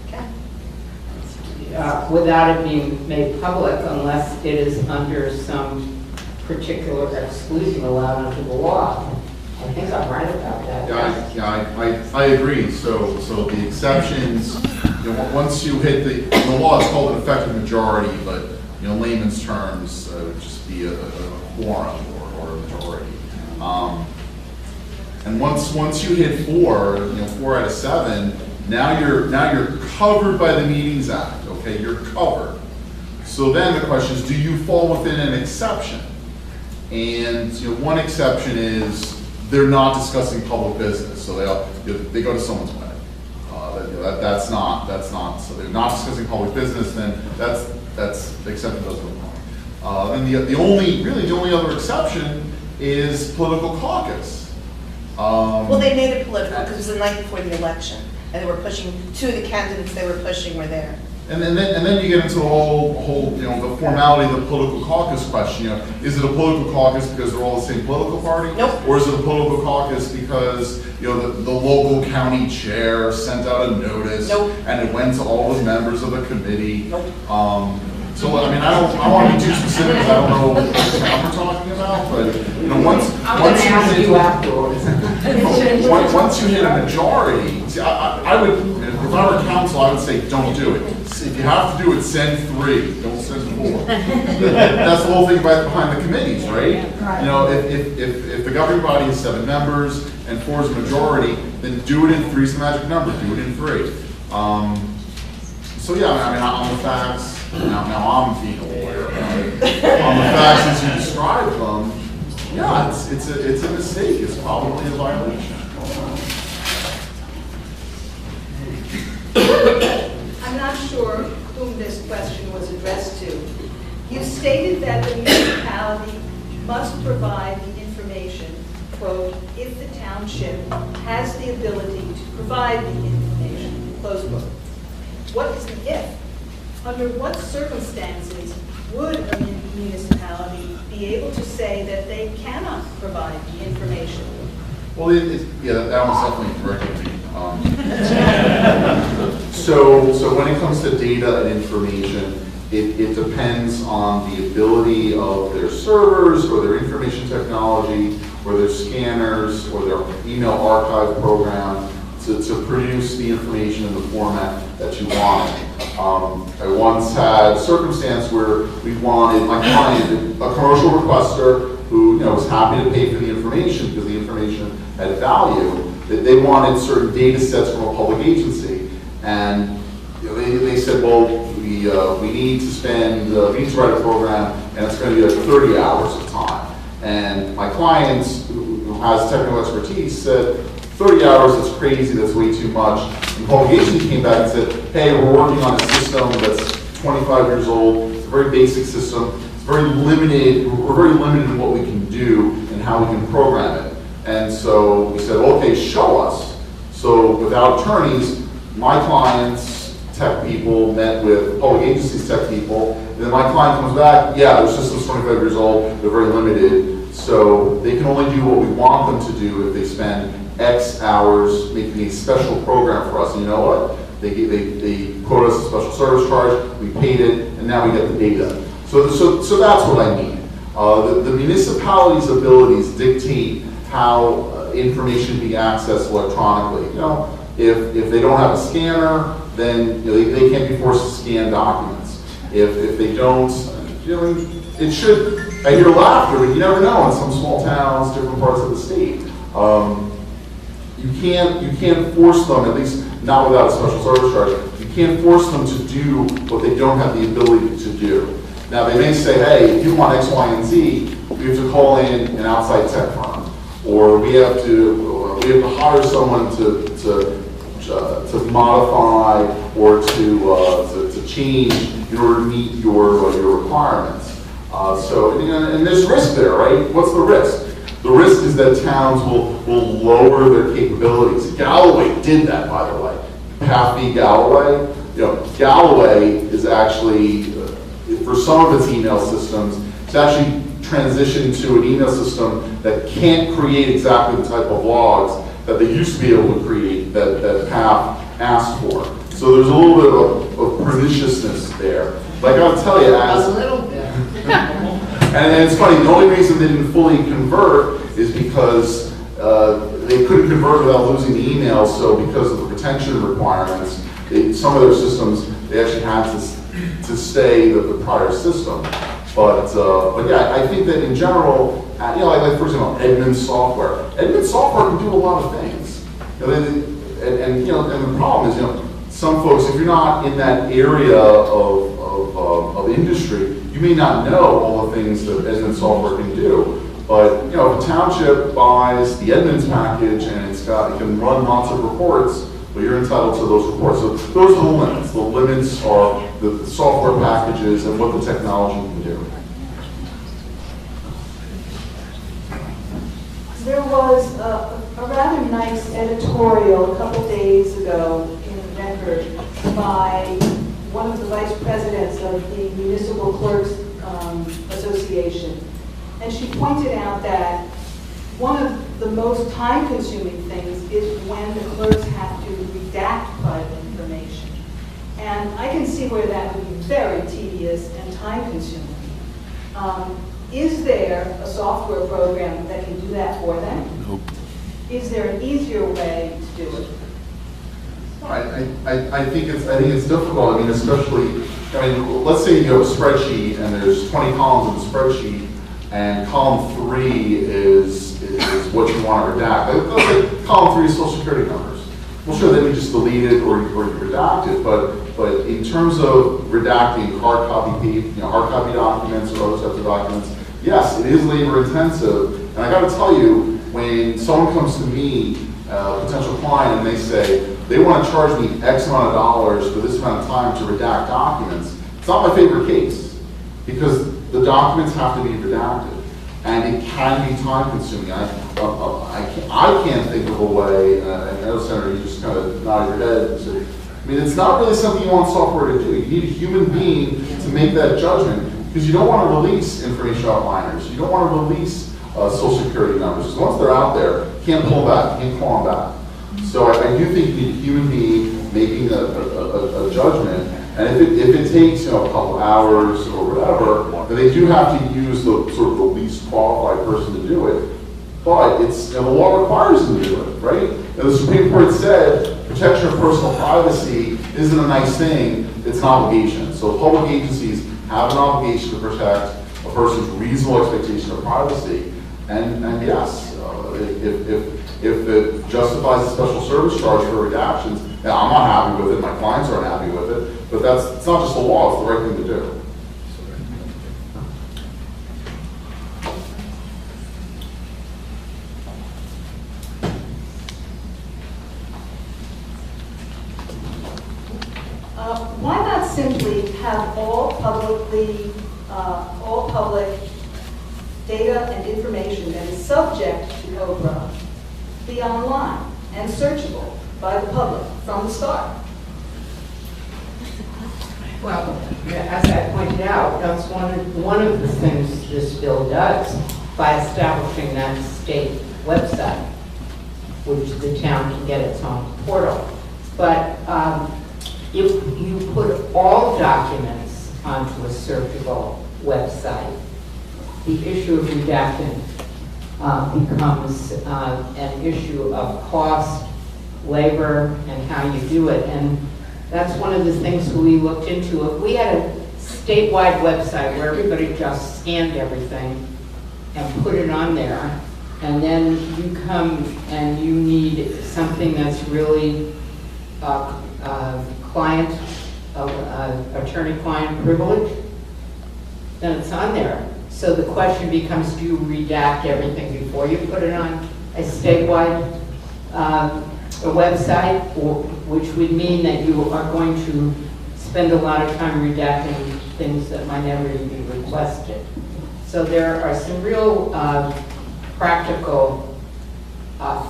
okay. without it being made public unless it is under some particular exclusion allowed under the law. I think I'm right about that. I agree. So the exceptions, once you hit the law is called an effective majority, but in layman's terms, it would just be a quorum or a majority. And once you hit 4, 4 out of 7, now you're covered by the Meetings Act. Okay, you're covered. So then the question is, do you fall within an exception? And one exception is they're not discussing public business, so they go to someone's wedding. That's not. So they're not discussing public business. Then that's the exception doesn't apply. And the only other exception is political caucus. Well, they made it political because it was the night before the election, and they were pushing, 2 of the candidates they were pushing were there. And then you get into the whole the formality of the political caucus question. Is it a political caucus because they're all the same political party? Nope. Or is it a political caucus because the local county chair sent out a notice? Nope. And it went to all the members of the committee? Nope. So I mean, I don't want to be too specific. I don't know what town we're talking about, but once I'm going to ask you afterwards. once you hit a majority, see, I would, if I were council, I would say, don't do it. If you have to do it, send 3, don't send 4. That's the whole thing behind the committees, right? If the governing body has 7 members and 4 is a majority, then do it in 3 is the magic number, do it in 3. So yeah, I mean, on the facts, now I'm being aware about it. On the facts as you describe them, yeah, it's a mistake. It's probably a violation. I'm not sure whom this question was addressed to. You stated that the municipality must provide the information, quote, if the township has the ability to provide the information, close quote. What is the if? Under what circumstances would a municipality be able to say that they cannot provide the information? Well, that one's definitely directed to me. So when it comes to data and information, it depends on the ability of their servers or their information technology or their scanners or their email archive program to produce the information in the format that you want. I once had a circumstance where we wanted my client, a commercial requester who was happy to pay for the information because the information had value. They wanted certain data sets from a public agency, and they said, well, we need to write a program, and it's going to be like 30 hours of time. And my client, who has technical expertise, said, 30 hours, that's crazy, that's way too much. And the public agency came back and said, hey, we're working on a system that's 25 years old, it's a very basic system, it's very limited, we're very limited in what we can do and how we can program it. And so we said, okay, show us. So without attorneys, my clients' tech people met with public agencies' tech people, and then my client comes back, yeah, their system's 25 years old, they're very limited, so they can only do what we want them to do if they spend X hours making a special program for us. And you know what? They quote us a special service charge, we paid it, and now we get the data. So that's what I mean. The municipality's abilities dictate how information be accessed electronically. If they don't have a scanner, then they can't be forced to scan documents. If they don't, it should. I hear laughter, but you never know in some small towns, different parts of the state. You can't force them, at least not without a special service charge, you can't force them to do what they don't have the ability to do. Now they may say, hey, if you want X, Y, and Z, we have to call in an outside tech firm, or we have to hire someone to modify or to change in order to meet your requirements. And there's risk there, right? What's the risk? The risk is that towns will lower their capabilities. Galloway did that, by the way. Path v. Galloway. Galloway is actually, for some of its email systems, it's actually transitioned to an email system that can't create exactly the type of logs that they used to be able to create that Path asked for. So there's a little bit of perniciousness there. But I gotta tell you, A little bit. and it's funny, the only reason they didn't fully convert is because they couldn't convert without losing the email, so because of the retention requirements, some of their systems, they actually had to stay the prior system. But yeah, I think that in general, like for example, Edmunds software. Edmunds software can do a lot of things. And the problem is, some folks, if you're not in that area of industry, you may not know all the things that Edmunds software can do. But if a township buys the Edmunds package and it can run lots of reports, well, you're entitled to those reports. So those are the limits. The limits are the software packages and what the technology can do. There was a rather nice editorial a couple days ago in the Record by one of the vice presidents of the Municipal Clerks Association. And she pointed out that one of the most time-consuming things is when the clerks have to redact private information. And I can see where that would be very tedious and time-consuming. Is there a software program that can do that for them? Nope. Is there an easier way to do it? I think it's difficult. I mean, especially, let's say you have a spreadsheet and there's 20 columns in the spreadsheet, and column 3 is what you want to redact. Let's say column 3 is social security numbers. Well, sure, then you just delete it or you redact it. But in terms of redacting hard copy documents or other types of documents, yes, it is labor intensive. And I got to tell you, when someone comes to me, a potential client, and they say they want to charge me X amount of dollars for this amount of time to redact documents, it's not my favorite case because the documents have to be redacted, and it can be time consuming. I can't think of a way, and I know, Senator, you just kind of nod your head and say, it's not really something you want software to do. You need a human being to make that judgment, because you don't want to release information about minors. You don't want to release social security numbers. Once they're out there, you can't pull them back, you can't claw them back. So I do think you need a human being making a judgment. And if it takes a couple hours or whatever, then they do have to use the sort of the least qualified person to do it. But the law requires them to do it, right? And the Supreme Court said protection of personal privacy isn't a nice thing, it's an obligation. So public agencies have an obligation to protect a person's reasonable expectation of privacy. And yes, if it justifies a special service charge for redactions, and I'm not happy with it, my clients aren't happy with it, but it's not just the law, it's the right thing to do. Why not simply have all public data and information that is subject to OPRA be online and searchable by the public from the start? Well, as I pointed out, that's one of the things this bill does by establishing that state website, which the town can get its own portal. But if you put all documents onto a searchable website, the issue of redacting becomes an issue of cost, labor, and how you do it. And that's one of the things we looked into. If we had a statewide website where everybody just scanned everything and put it on there, and then you come and you need something that's really attorney-client privilege, then it's on there. So the question becomes, do you redact everything before you put it on a statewide a website, which would mean that you are going to spend a lot of time redacting things that might never even be requested. So there are some real practical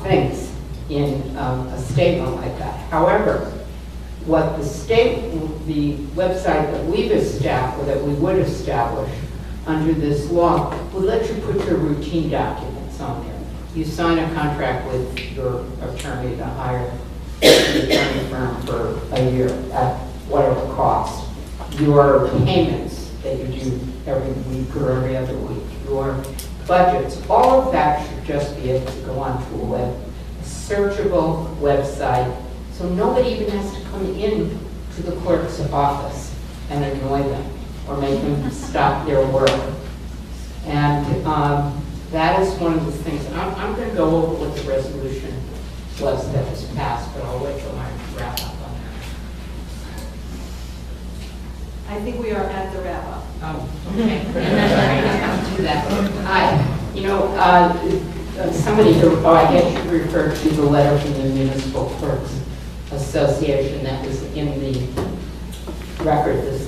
things in a statement like that. However, what the website that we've established, or that we would establish under this law, would let you put your routine documents on there. You sign a contract with your attorney to hire an attorney firm for a year at whatever cost. Your payments that you do every week or every other week, your budgets, all of that should just be able to go onto a searchable website, so nobody even has to come in to the clerk's office and annoy them or make them stop their work. And that is one of the things. I'm going to go over what the resolution was that was passed, but I'll wait till I wrap up on that. I think we are at the wrap-up. Oh, okay. Do that. Somebody, I guess you referred to the letter from the Municipal Clerks Association that was in the record this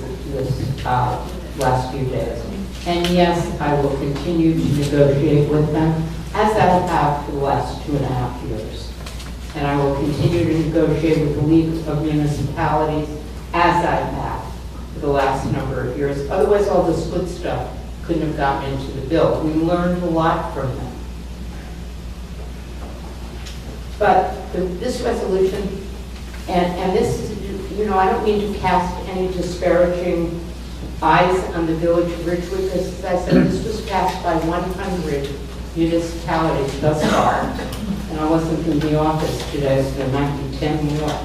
last few days. And yes, I will continue to negotiate with them, as I have for the last 2.5 years. And I will continue to negotiate with the League of Municipalities, as I have for the last number of years. Otherwise, all this good stuff couldn't have gotten into the bill. We learned a lot from them. But this resolution, and this is, I don't mean to cast any disparaging eyes on the village of Ridgewood, because as I said, this was passed by 100 municipalities thus far. And I wasn't in the office today, so there might be 10 more.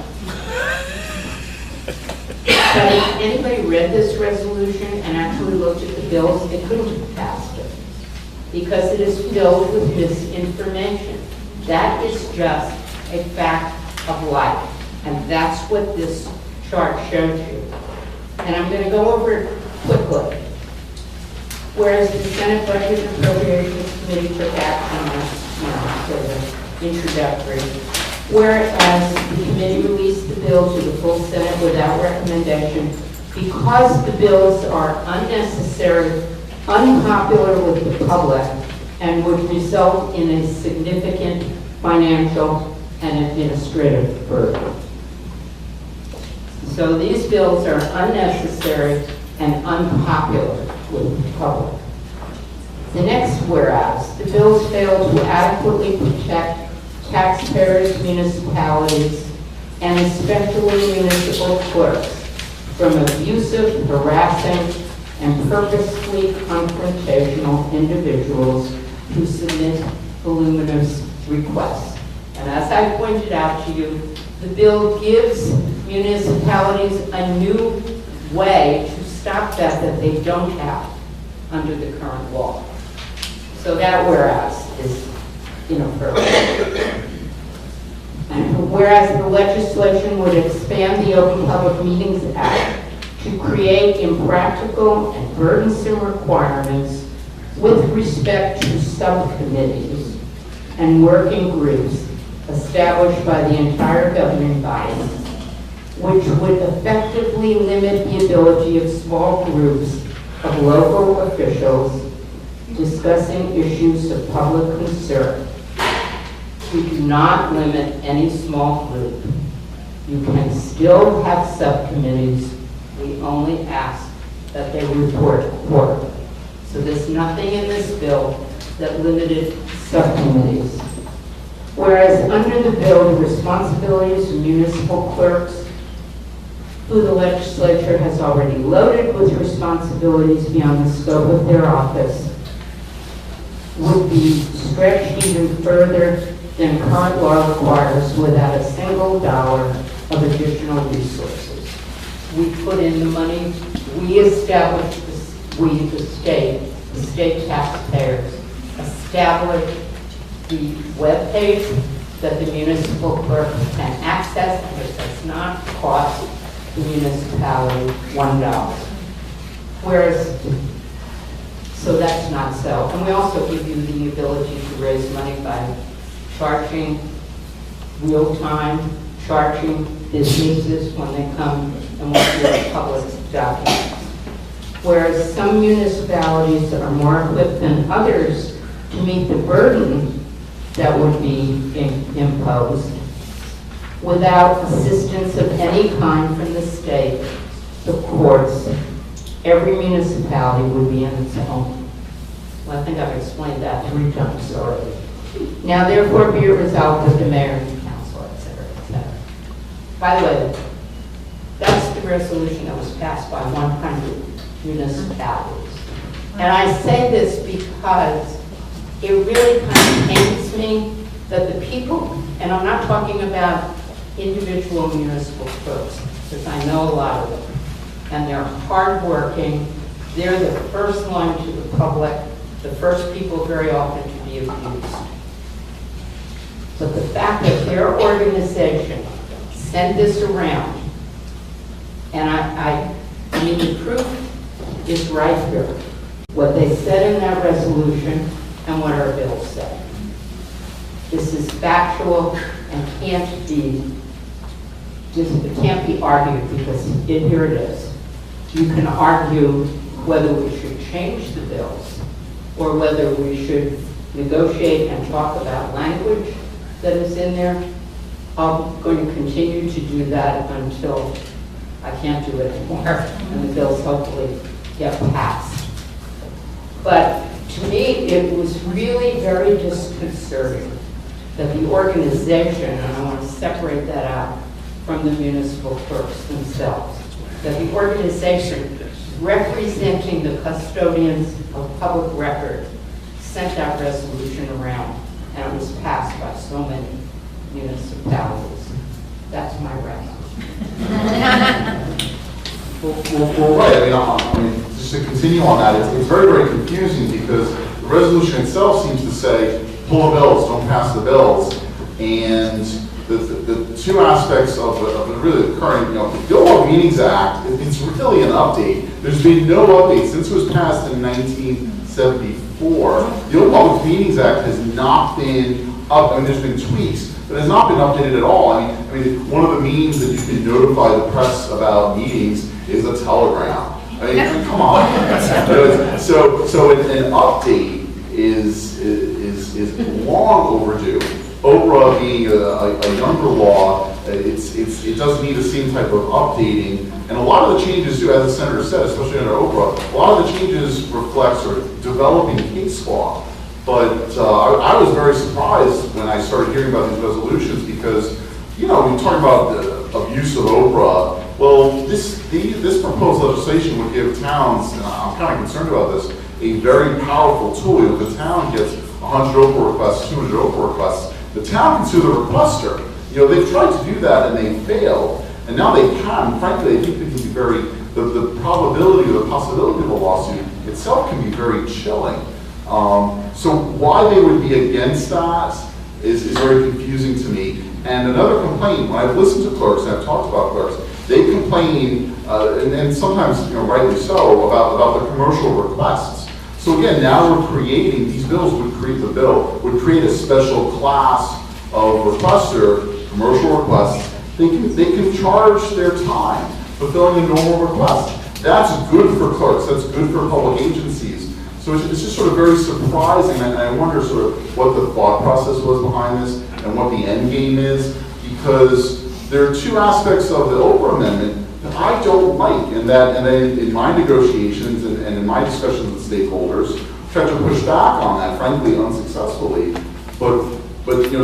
But if anybody read this resolution and actually looked at the bills, they couldn't have passed it, because it is filled with misinformation. That is just a fact of life, and that's what this chart shows you. And I'm going to go over it quickly. Whereas the Senate Budget and Appropriations Committee took action on this, sort of introductory. Whereas the committee released the bill to the full Senate without recommendation because the bills are unnecessary, unpopular with the public, and would result in a significant financial and administrative burden. So these bills are unnecessary and unpopular with the public. The next whereas, the bills fail to adequately protect taxpayers, municipalities, and especially municipal clerks from abusive, harassing, and purposefully confrontational individuals who submit voluminous requests. And as I pointed out to you, The bill gives municipalities a new way to stop that they don't have under the current law. So that whereas is inappropriate. And whereas the legislation would expand the Open Public Meetings Act to create impractical and burdensome requirements with respect to subcommittees and working groups established by the entire governing body, which would effectively limit the ability of small groups of local officials discussing issues of public concern. We do not limit any small group. You can still have subcommittees. We only ask that they report quarterly. So there's nothing in this bill that limited subcommittees. Whereas under the bill, the responsibilities of municipal clerks, who the legislature has already loaded with responsibilities beyond the scope of their office, would be stretched even further than current law requires without a single dollar of additional resources. We put in the money, we established, the state taxpayers established the webpage that the municipal clerk can access, and it does not cost the municipality $1. Whereas, so that's not so. And we also give you the ability to raise money by charging real-time, charging businesses when they come and want your public documents. Whereas some municipalities are more equipped than others to meet the burden that would be imposed without assistance of any kind from the state, the courts, every municipality would be in its own. Well, I think I've explained that 3 times already. Now, therefore, be it resolved that the mayor and council, et cetera, et cetera. By the way, that's the resolution that was passed by 100 municipalities. And I say this because it really kind of pains me that the people, and I'm not talking about individual municipal clerks, because I know a lot of them, and they're hardworking. They're the first line to the public, the first people very often to be abused. But the fact that their organization sent this around, and I mean the proof is right here. What they said in that resolution and what our bill said. This is factual and can't be argued because here it is. You can argue whether we should change the bills or whether we should negotiate and talk about language that is in there. I'm going to continue to do that until I can't do it anymore and the bills hopefully get passed. But to me, it was really very disconcerting that the organization, and I want to separate that out from the municipal clerks themselves, that the organization representing the custodians of public record sent that resolution around, and it was passed by so many municipalities. That's my rant. Well, right. I mean, just to continue on that, it's very, very confusing because the resolution itself seems to say, pull the bills, don't pass the bills, and the 2 aspects of the really current, the Open Meetings Act, it's really an update. There's been no update since it was passed in 1974. The Open Public Meetings Act has not been up. I mean, there's been tweaks, but has not been updated at all. I mean, one of the means that you can notify the press about meetings is a telegram. I mean, come on. So an update is long overdue. OPRA being a younger law, it does need the same type of updating. And a lot of the changes, too, as the senator said, especially under OPRA, a lot of the changes reflect sort of developing case law. But I was very surprised when I started hearing about these resolutions because, when you talk about the abuse of OPRA, well, this proposed legislation would give towns, and I'm kind of concerned about this, a very powerful tool. If the town gets 100 OPRA requests, 200 OPRA requests, the town can sue the requester. they've tried to do that and they failed, and now they can. Frankly, I think they can be very, the probability or the possibility of a lawsuit itself can be very chilling. So why they would be against that is very confusing to me. And another complaint, when I've listened to clerks and I've talked about clerks, they complain, and sometimes rightly so, about the commercial requests. So again, now we're creating, these bills would create a special class of requester, commercial requests. They can charge their time fulfilling a normal request. That's good for clerks, that's good for public agencies. So it's just sort of very surprising, and I wonder sort of what the thought process was behind this and what the end game is, because there are two aspects of the OPRA amendment that I don't like, and in my negotiations and in my discussions with stakeholders, tried to push back on that, frankly, unsuccessfully. But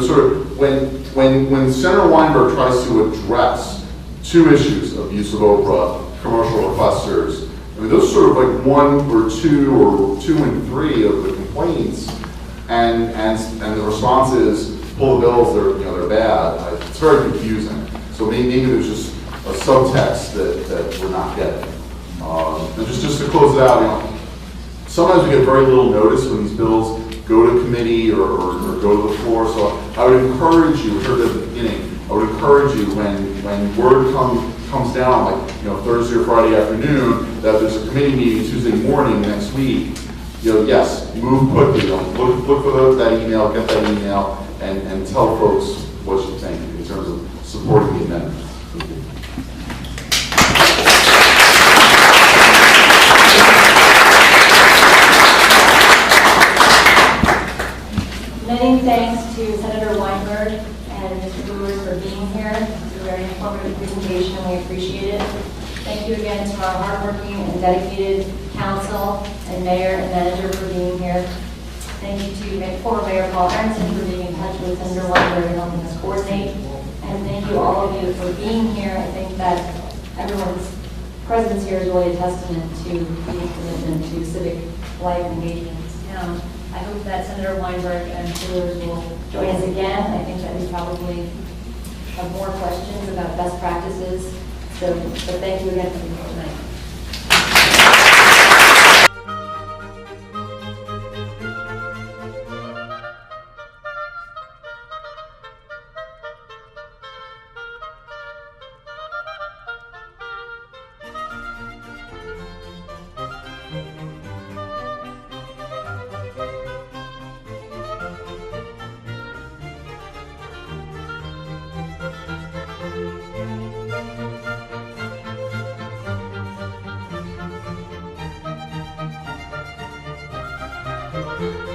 sort of when Senator Weinberg tries to address two issues of use of OPRA, commercial requesters, I mean, those are sort of like one or two and three of the complaints, and the response is pull the bills, they're bad. It's very confusing. So maybe there's just a subtext that we're not getting. And just to close it out, sometimes we get very little notice when these bills go to committee or go to the floor. So I would encourage you, we heard at the beginning, I would encourage you when word comes down, like Thursday or Friday afternoon, that there's a committee meeting Tuesday morning next week. Yes, move quickly. Look for that email, get that email, and tell folks what you think in terms of supporting the amendment. Many thanks to Senator Weinberg and Mr. Brewers for being here. It's a very informative presentation, and we appreciate it. Thank you again to our hardworking and dedicated council and mayor and manager for being here. Thank you to former Mayor Paul Aronson for being in touch with Senator Weinberg and helping us coordinate. And thank you all of you for being here. I think that everyone's presence here is really a testament to the commitment to civic life engagement in this town. I hope that Senator Weinberg and Brewers will join us again. I think that we probably have more questions about best practices. So thank you again for being here tonight. Thank you.